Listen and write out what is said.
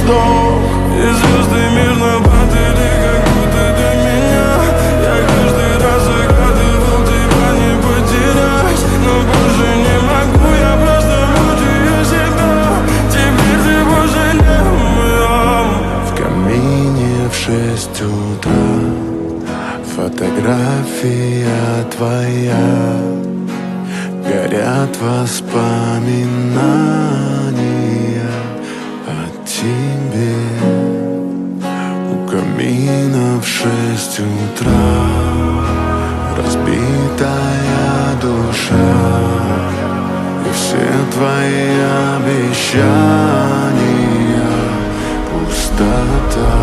вздох, и звезды мирно падали, как будто до меня. Я каждый раз загадывал тебя не потерять, но больше не могу, я просто мучаю себя. Теперь ты больше не моя. В камине в 6 утра фотография твоя, горят воспоминания о тебе. У камина в 6 утра разбитая душа, и все твои обещания пустота.